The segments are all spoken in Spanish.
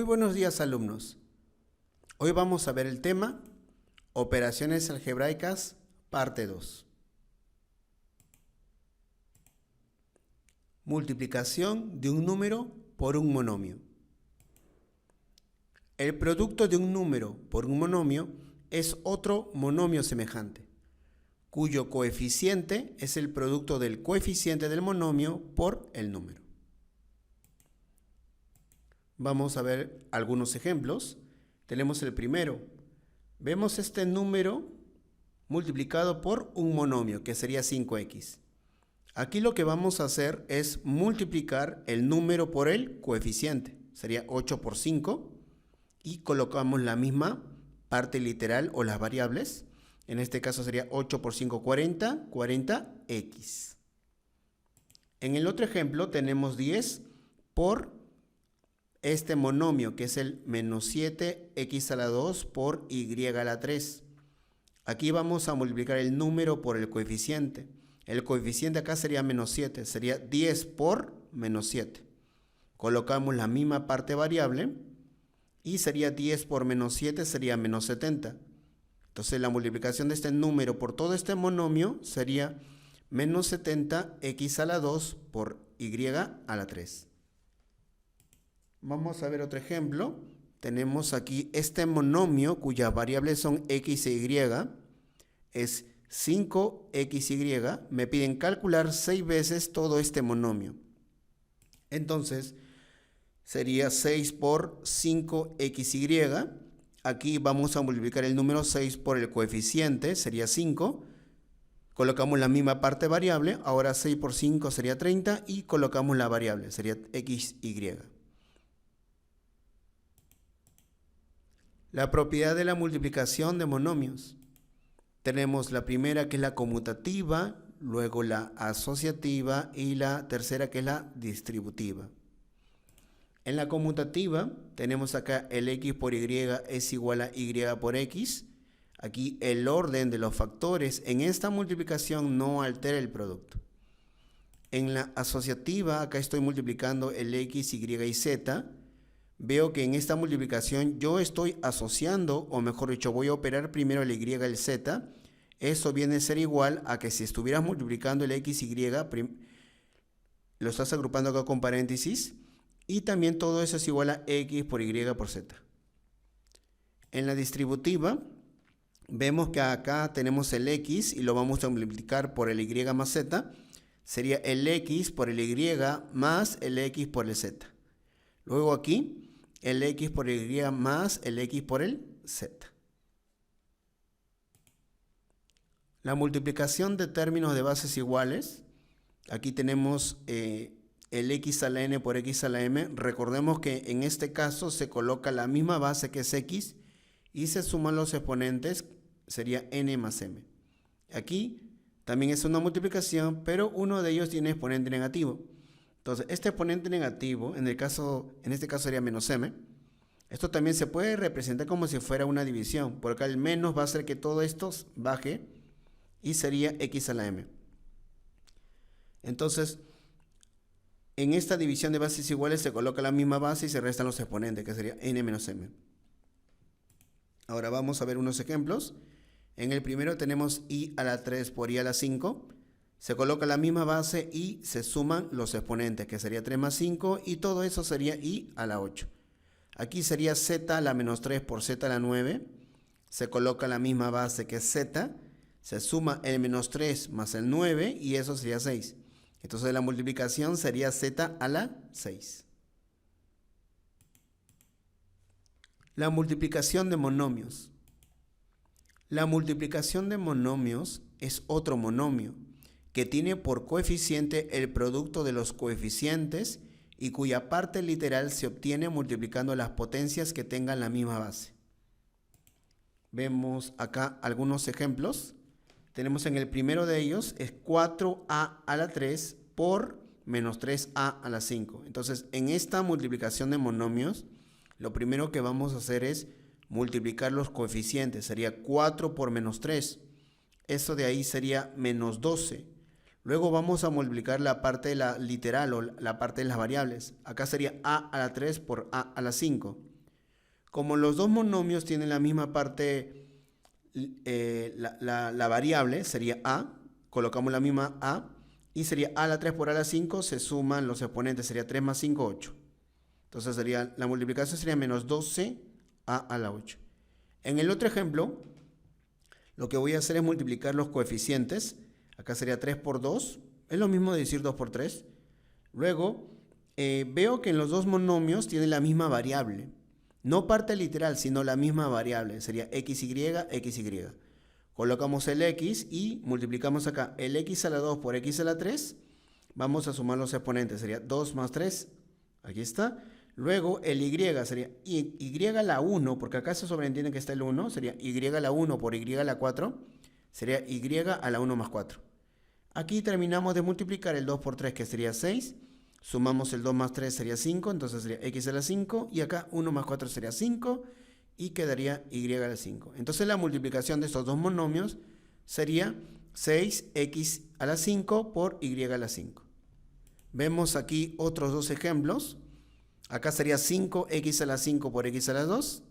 buenos días, alumnos. Hoy vamos a ver el tema Operaciones algebraicas, parte 2. Multiplicación de un número por un monomio. El producto de un número por un monomio es otro monomio semejante, cuyo coeficiente es el producto del coeficiente del monomio por el número. Vamos a ver algunos ejemplos. Tenemos el primero. Vemos este número multiplicado por un monomio, que sería 5x. Aquí lo que vamos a hacer es multiplicar el número por el coeficiente. Sería 8 por 5. Y colocamos la misma parte literal o las variables. En este caso sería 8 por 5, 40, 40x. En el otro ejemplo tenemos 10 por este monomio, que es el menos 7x a la 2 por y a la 3. Aquí vamos a multiplicar el número por el coeficiente. El coeficiente acá sería menos 7, sería 10 por menos 7. Colocamos la misma parte variable y sería 10 por menos 7, sería menos 70. Entonces la multiplicación de este número por todo este monomio sería menos 70x a la 2 por y a la 3. Vamos a ver otro ejemplo. Tenemos aquí este monomio cuyas variables son x e y. Es 5xy. Me piden calcular 6 veces todo este monomio. Entonces, sería 6 por 5xy. Aquí vamos a multiplicar el número 6 por el coeficiente, sería 5. Colocamos la misma parte variable. Ahora 6 por 5 sería 30 y colocamos la variable, sería xy. La propiedad de la multiplicación de monomios. Tenemos la primera, que es la conmutativa, luego la asociativa y la tercera, que es la distributiva. En la conmutativa tenemos acá el x por y es igual a y por x. Aquí el orden de los factores en esta multiplicación no altera el producto. En la asociativa acá estoy multiplicando el x, y y z. Veo que en esta multiplicación yo estoy asociando, o mejor dicho, voy a operar primero el y y el z. Eso viene a ser igual a que si estuvieras multiplicando el x, y, lo estás agrupando acá con paréntesis, y también todo eso es igual a x por y por z. En la distributiva, vemos que acá tenemos el x y lo vamos a multiplicar por el y más z. Sería el x por el y más el x por el z. Luego aquí, el x por el y más el x por el z. La multiplicación de términos de bases iguales. Aquí tenemos el x a la n por x a la m. Recordemos que en este caso se coloca la misma base, que es x, y se suman los exponentes, sería n más m. Aquí también es una multiplicación, pero uno de ellos tiene exponente negativo. Entonces, este exponente negativo, en este caso sería menos m. Esto también se puede representar como si fuera una división, porque el menos va a hacer que todo esto baje y sería x a la m. Entonces, en esta división de bases iguales se coloca la misma base y se restan los exponentes, que sería n menos m. Ahora vamos a ver unos ejemplos. En el primero tenemos y a la 3 por y a la 5. Se coloca la misma base y se suman los exponentes, que sería 3 más 5, y todo eso sería y a la 8. Aquí sería z a la menos 3 por z a la 9. Se coloca la misma base, que es z. Se suma el menos 3 más el 9 y eso sería 6. Entonces la multiplicación sería z a la 6. La multiplicación de monomios. La multiplicación de monomios es otro monomio que tiene por coeficiente el producto de los coeficientes y cuya parte literal se obtiene multiplicando las potencias que tengan la misma base. Vemos acá algunos ejemplos. Tenemos en el primero de ellos es 4a a la 3 por menos 3a a la 5. Entonces, en esta multiplicación de monomios, lo primero que vamos a hacer es multiplicar los coeficientes. Sería 4 por menos 3. Eso de ahí sería menos 12. Luego vamos a multiplicar la parte de la literal o la parte de las variables. Acá sería a la 3 por a la 5. Como los dos monomios tienen la misma parte, la variable sería a, colocamos la misma a, y sería a a la 3 por a la 5, se suman los exponentes, sería 3 más 5, 8. Entonces sería, la multiplicación sería menos 12 a la 8. En el otro ejemplo, lo que voy a hacer es multiplicar los coeficientes. Acá sería 3 por 2, es lo mismo de decir 2 por 3. Luego, veo que en los dos monomios tienen la misma variable. No parte literal, sino la misma variable. Sería xy, xy. Colocamos el x y multiplicamos acá el x a la 2 por x a la 3. Vamos a sumar los exponentes. Sería 2 más 3. Aquí está. Luego el y sería y a la 1, porque acá se sobreentiende que está el 1. Sería y a la 1 por y a la 4. Sería y a la 1 más 4. Aquí terminamos de multiplicar el 2 por 3, que sería 6. Sumamos el 2 más 3 sería 5, entonces sería x a la 5, y acá 1 más 4 sería 5, y quedaría y a la 5. Entonces la multiplicación de estos dos monomios sería 6x a la 5 por y a la 5. Vemos aquí otros dos ejemplos. Acá sería 5x a la 5 por x a la 2.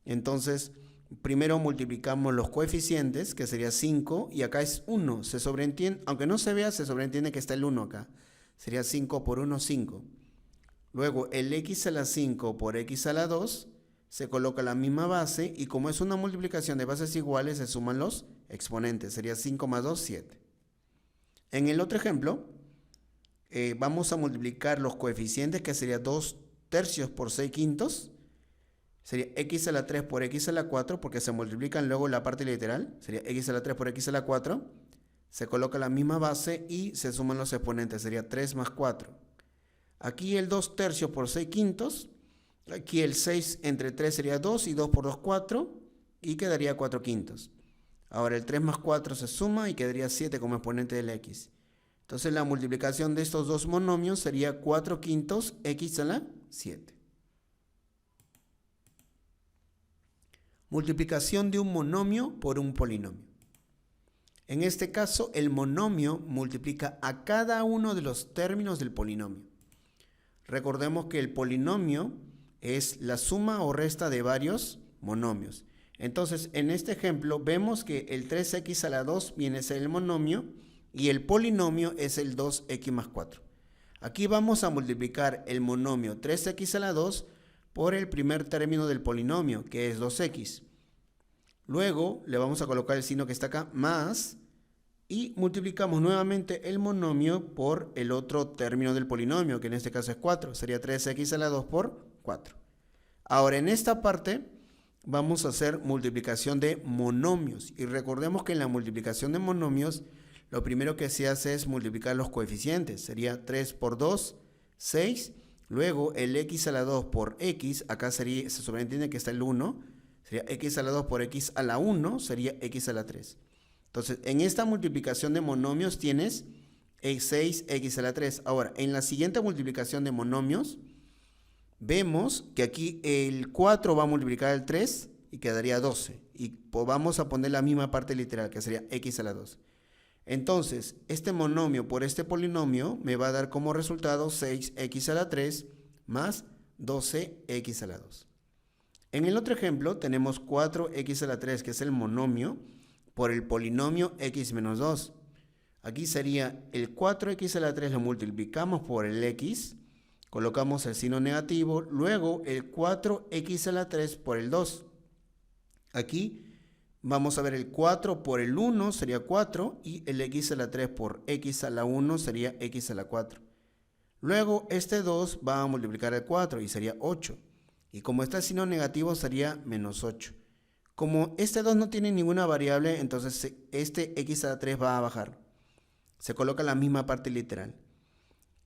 Entonces, primero multiplicamos los coeficientes, que sería 5, y acá es 1. Se sobreentiende, aunque no se vea, se sobreentiende que está el 1 acá. Sería 5 por 1, 5. Luego el x a la 5 por x a la 2 se coloca la misma base y como es una multiplicación de bases iguales se suman los exponentes. Sería 5 más 2, 7. En el otro ejemplo vamos a multiplicar los coeficientes, que sería 2 tercios por 6 quintos. Sería x a la 3 por x a la 4 porque se multiplican luego la parte literal. Sería x a la 3 por x a la 4. Se coloca la misma base y se suman los exponentes, sería 3 más 4. Aquí el 2 tercios por 6 quintos, aquí el 6 entre 3 sería 2 y 2 por 2, 4 y quedaría 4 quintos. Ahora el 3 más 4 se suma y quedaría 7 como exponente del x. Entonces la multiplicación de estos dos monomios sería 4 quintos x a la 7. Multiplicación de un monomio por un polinomio. En este caso, el monomio multiplica a cada uno de los términos del polinomio. Recordemos que el polinomio es la suma o resta de varios monomios. Entonces, en este ejemplo, vemos que el 3x a la 2 viene a ser el monomio y el polinomio es el 2x más 4. Aquí vamos a multiplicar el monomio 3x a la 2 por el primer término del polinomio, que es 2x. Luego le vamos a colocar el signo que está acá, más, y multiplicamos nuevamente el monomio por el otro término del polinomio, que en este caso es 4. Sería 3x a la 2 por 4. Ahora, en esta parte vamos a hacer multiplicación de monomios. Y recordemos que en la multiplicación de monomios, lo primero que se hace es multiplicar los coeficientes. Sería 3 por 2, 6. Luego el x a la 2 por x, acá se sobreentiende que está el 1. Sería x a la 2 por x a la 1, sería x a la 3. Entonces, en esta multiplicación de monomios tienes 6x a la 3. Ahora, en la siguiente multiplicación de monomios, vemos que aquí el 4 va a multiplicar el 3 y quedaría 12. Y vamos a poner la misma parte literal, que sería x a la 2. Entonces, este monomio por este polinomio me va a dar como resultado 6x a la 3 más 12x a la 2. En el otro ejemplo tenemos 4x a la 3, que es el monomio, por el polinomio x menos 2. Aquí sería el 4x a la 3 lo multiplicamos por el x, colocamos el signo negativo, luego el 4x a la 3 por el 2. Aquí vamos a ver el 4 por el 1 sería 4 y el x a la 3 por x a la 1 sería x a la 4. Luego este 2 va a multiplicar el 4 y sería 8. Y como está el signo negativo sería menos 8. Como este 2 no tiene ninguna variable, entonces este x a la 3 va a bajar. Se coloca la misma parte literal.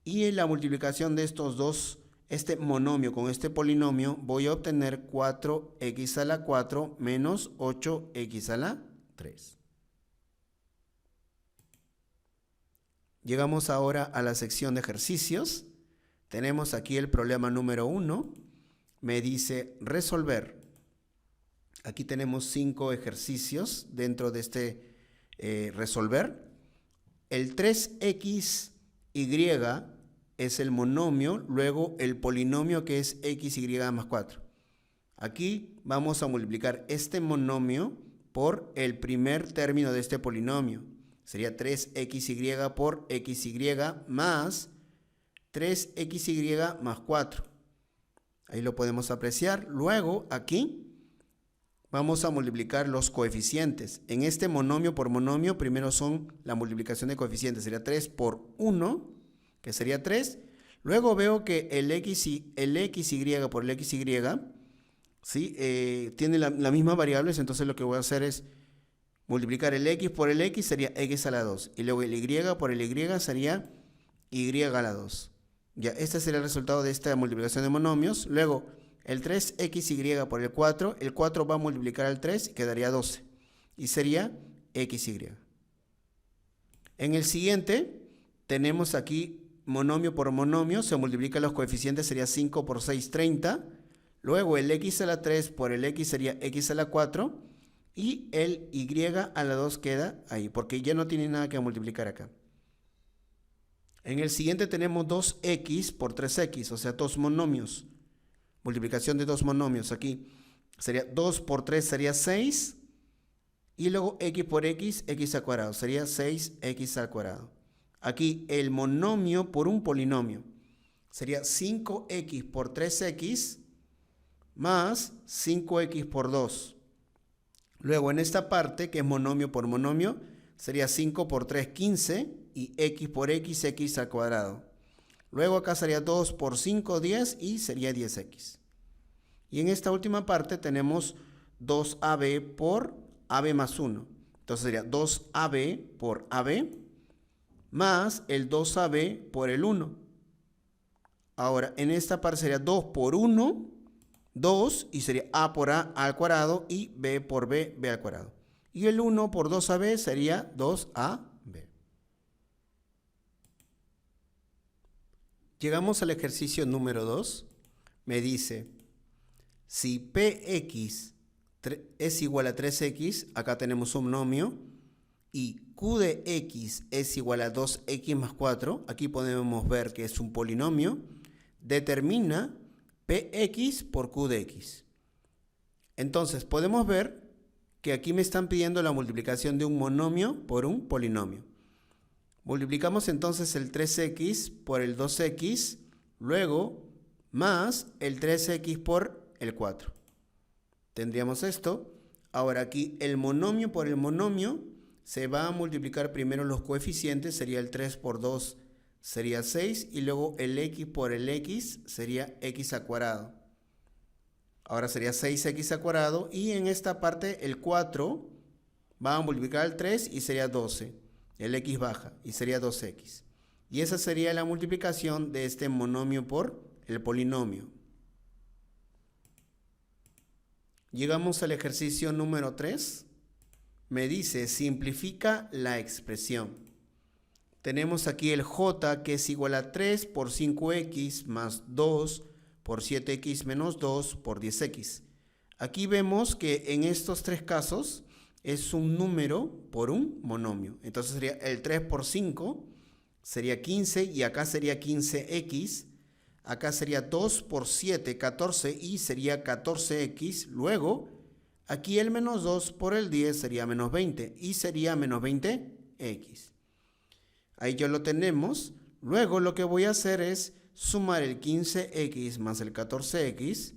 Y en la multiplicación de estos dos, este monomio con este polinomio, voy a obtener 4x a la 4 menos 8x a la 3. Llegamos ahora a la sección de ejercicios. Tenemos aquí el problema número 1. Me dice resolver. Aquí tenemos 5 ejercicios dentro de este resolver. El 3xy es el monomio, luego el polinomio que es xy más 4. Aquí vamos a multiplicar este monomio por el primer término de este polinomio. Sería 3xy por xy más 3xy más 4. Ahí lo podemos apreciar. Luego, aquí vamos a multiplicar los coeficientes. En este monomio por monomio, primero son la multiplicación de coeficientes. Sería 3 por 1, que sería 3. Luego veo que el xy por el xy, ¿sí? Tiene la misma variable, entonces lo que voy a hacer es multiplicar el x por el x, sería x a la 2. Y luego el y por el y sería y a la 2. Ya, este sería el resultado de esta multiplicación de monomios. Luego, el 3xy por el 4 va a multiplicar al 3 y quedaría 12. Y sería xy. En el siguiente, tenemos aquí monomio por monomio, se multiplican los coeficientes, sería 5 por 6, 30. Luego el x a la 3 por el x sería x a la 4. Y el y a la 2 queda ahí, porque ya no tiene nada que multiplicar acá. En el siguiente tenemos 2x por 3x, o sea, dos monomios. Multiplicación de dos monomios aquí. Sería 2 por 3 sería 6. Y luego x por x, x al cuadrado. Sería 6x al cuadrado. Aquí el monomio por un polinomio. Sería 5x por 3x más 5x por 2. Luego en esta parte, que es monomio por monomio, sería 5 por 3, 15, y x por x, x al cuadrado. Luego acá sería 2 por 5, 10, y sería 10x. Y en esta última parte tenemos 2ab por ab más 1. Entonces sería 2ab por ab más el 2ab por el 1. Ahora, en esta parte sería 2 por 1, 2, y sería a por a al cuadrado, y b por b, b al cuadrado. Y el 1 por 2ab sería 2ab. Llegamos al ejercicio número 2. Me dice, si px es igual a 3x, acá tenemos un monomio, y q de x es igual a 2x más 4, aquí podemos ver que es un polinomio, determina px por q de x. Entonces, podemos ver que aquí me están pidiendo la multiplicación de un monomio por un polinomio. Multiplicamos entonces el 3x por el 2x, luego más el 3x por el 4. Tendríamos esto. Ahora aquí el monomio por el monomio se va a multiplicar primero los coeficientes, sería el 3 por 2 sería 6, y luego el x por el x sería x al cuadrado. Ahora sería 6x al cuadrado, y en esta parte el 4 va a multiplicar el 3 y sería 12. El x baja y sería 2x. Y esa sería la multiplicación de este monomio por el polinomio. Llegamos al ejercicio número 3. Me dice, simplifica la expresión. Tenemos aquí el j, que es igual a 3 por 5x más 2 por 7x menos 2 por 10x. Aquí vemos que en estos tres casos es un número por un monomio. Entonces sería el 3 por 5, sería 15, y acá sería 15x. Acá sería 2 por 7, 14, y sería 14x. Luego, aquí el menos 2 por el 10 sería menos 20, y sería menos 20x. Ahí ya lo tenemos. Luego lo que voy a hacer es sumar el 15x más el 14x.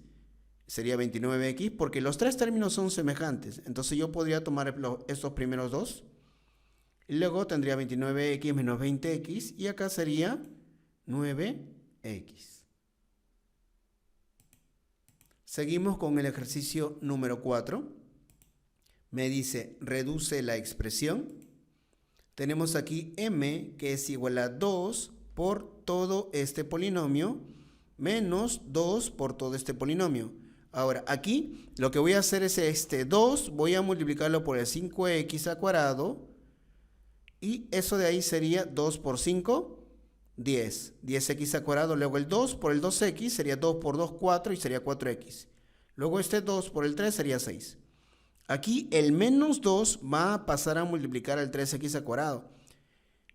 Sería 29x, porque los tres términos son semejantes. Entonces yo podría tomar estos primeros dos. Y luego tendría 29x menos 20x. Y acá sería 9x. Seguimos con el ejercicio número 4. Me dice, reduce la expresión. Tenemos aquí m, que es igual a 2 por todo este polinomio, menos 2 por todo este polinomio. Ahora, aquí lo que voy a hacer es este 2, voy a multiplicarlo por el 5x al cuadrado, y eso de ahí sería 2 por 5, 10. 10x al cuadrado, luego el 2 por el 2x sería 2 por 2, 4, y sería 4x. Luego este 2 por el 3 sería 6. Aquí el menos 2 va a pasar a multiplicar al 3x al cuadrado.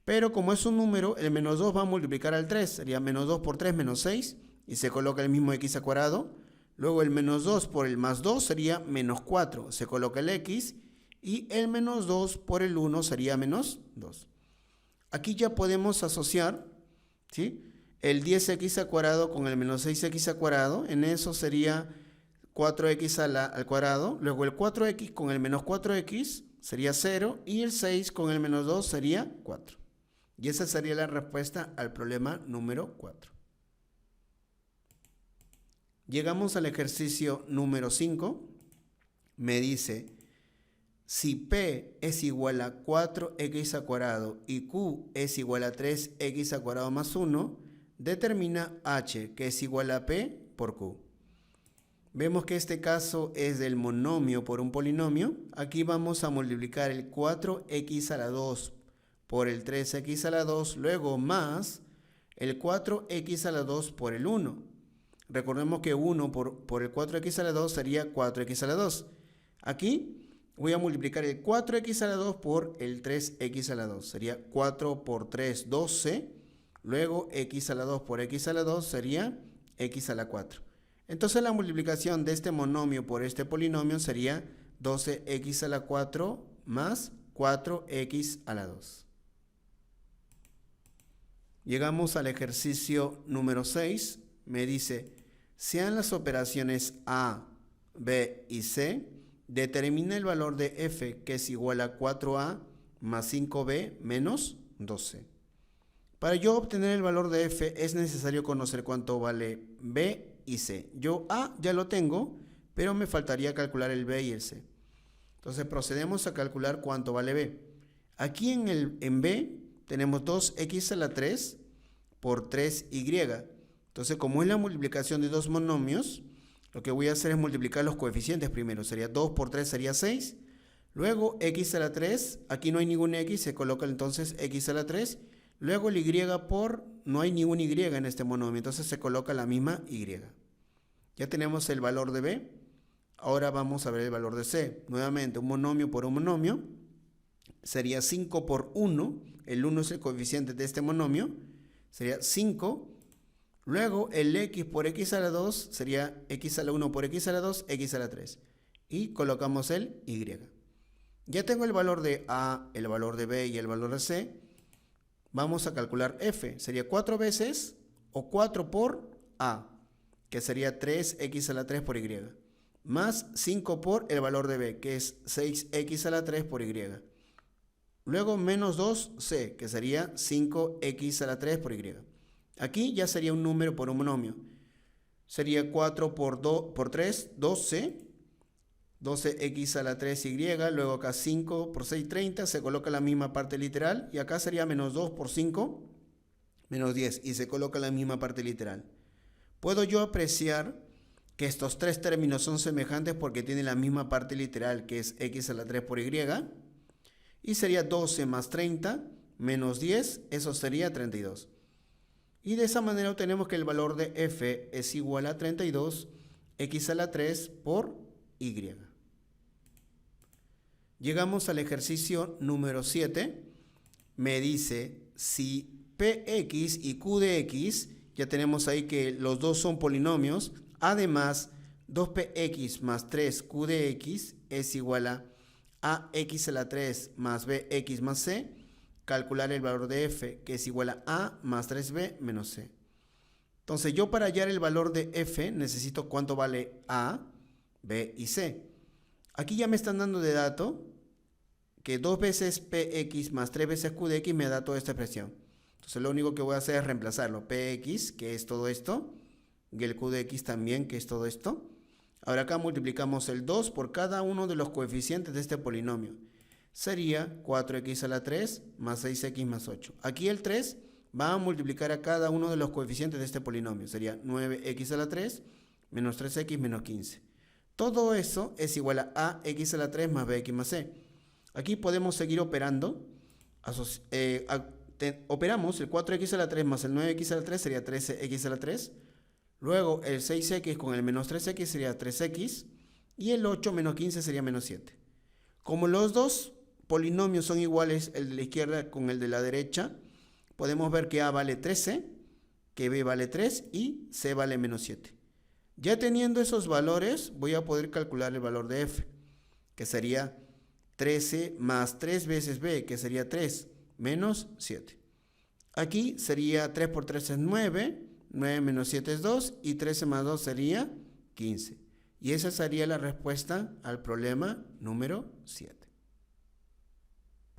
Pero como es un número, el menos 2 va a multiplicar al 3. Sería menos 2 por 3 menos 6. Y se coloca el mismo x al cuadrado. Luego el menos 2 por el más 2 sería menos 4. Se coloca el x y el menos 2 por el 1 sería menos 2. Aquí ya podemos asociar, ¿sí?, el 10x al cuadrado con el menos 6x al cuadrado. En eso sería 4x al cuadrado. Luego el 4x con el menos 4x sería 0 y el 6 con el menos 2 sería 4. Y esa sería la respuesta al problema número 4. Llegamos al ejercicio número 5. Me dice, si P es igual a 4x al cuadrado y Q es igual a 3x al cuadrado más 1, determina H, que es igual a P por Q. Vemos que este caso es del monomio por un polinomio. Aquí vamos a multiplicar el 4x a la 2 por el 3x a la 2, luego más el 4x a la 2 por el 1. Recordemos que 1 por el 4x a la 2 sería 4x a la 2. Aquí voy a multiplicar el 4x a la 2 por el 3x a la 2. Sería 4 por 3, 12. Luego x a la 2 por x a la 2 sería x a la 4. Entonces la multiplicación de este monomio por este polinomio sería 12x a la 4 más 4x a la 2. Llegamos al ejercicio número 6. Me dice, sean las operaciones A, B y C, determina el valor de f, que es igual a 4a más 5b menos 12. Para yo obtener el valor de f es necesario conocer cuánto vale b y c. Yo a ya lo tengo, pero me faltaría calcular el b y el c. Entonces procedemos a calcular cuánto vale b. Aquí en b tenemos 2x a la 3 por 3y. Entonces, como es la multiplicación de dos monomios, lo que voy a hacer es multiplicar los coeficientes primero. Sería 2 por 3 sería 6. Luego x a la 3, aquí no hay ningún x, se coloca entonces x a la 3. Luego el y por, no hay ningún y en este monomio, entonces se coloca la misma y. Ya tenemos el valor de b. Ahora vamos a ver el valor de c. Nuevamente, un monomio por un monomio sería 5 por 1. El 1 es el coeficiente de este monomio. Sería 5. Luego el x por x a la 2 sería x a la 1 por x a la 2, x a la 3. Y colocamos el y. Ya tengo el valor de a, el valor de b y el valor de c. Vamos a calcular f. Sería 4 veces o 4 por a, que sería 3x a la 3 por y. Más 5 por el valor de b, que es 6x a la 3 por y. Luego menos 2c, que sería 5x a la 3 por y. Aquí ya sería un número por un monomio. Sería 4 por 3, 12. 12x a la 3y. Luego acá 5 por 6, 30. Se coloca la misma parte literal. Y acá sería menos 2 por 5, menos 10. Y se coloca la misma parte literal. Puedo yo apreciar que estos tres términos son semejantes porque tienen la misma parte literal, que es x a la 3 por y. Y sería 12 más 30 menos 10. Eso sería 32. Y de esa manera obtenemos que el valor de f es igual a 32 x a la 3 por y. Llegamos al ejercicio número 7. Me dice, si px y q de x, ya tenemos ahí que los dos son polinomios, además 2px más 3q de x es igual a ax a la 3 más bx más c, calcular el valor de f, que es igual a más 3b menos c. Entonces, yo para hallar el valor de f necesito cuánto vale a, b y c. Aquí ya me están dando de dato que 2 veces px más 3 veces q de x me da toda esta expresión. Entonces, lo único que voy a hacer es reemplazarlo. Px, que es todo esto, y el q de x también, que es todo esto. Ahora acá multiplicamos el 2 por cada uno de los coeficientes de este polinomio. Sería 4x a la 3 más 6x más 8. Aquí el 3 va a multiplicar a cada uno de los coeficientes de este polinomio. Sería 9x a la 3 menos 3x menos 15. Todo eso es igual a ax a la 3 más bx más c. Aquí podemos seguir operando. Operamos el 4x a la 3 más el 9x a la 3 sería 13x a la 3. Luego el 6x con el menos 3x sería 3x. Y el 8 menos 15 sería menos 7. Como los dos polinomios son iguales, el de la izquierda con el de la derecha, podemos ver que a vale 13, que b vale 3 y c vale menos 7. Ya teniendo esos valores, voy a poder calcular el valor de f, que sería 13 más 3 veces b, que sería 3, menos 7. Aquí sería 3 por 3 es 9, 9 menos 7 es 2, y 13 más 2 sería 15. Y esa sería la respuesta al problema número 7.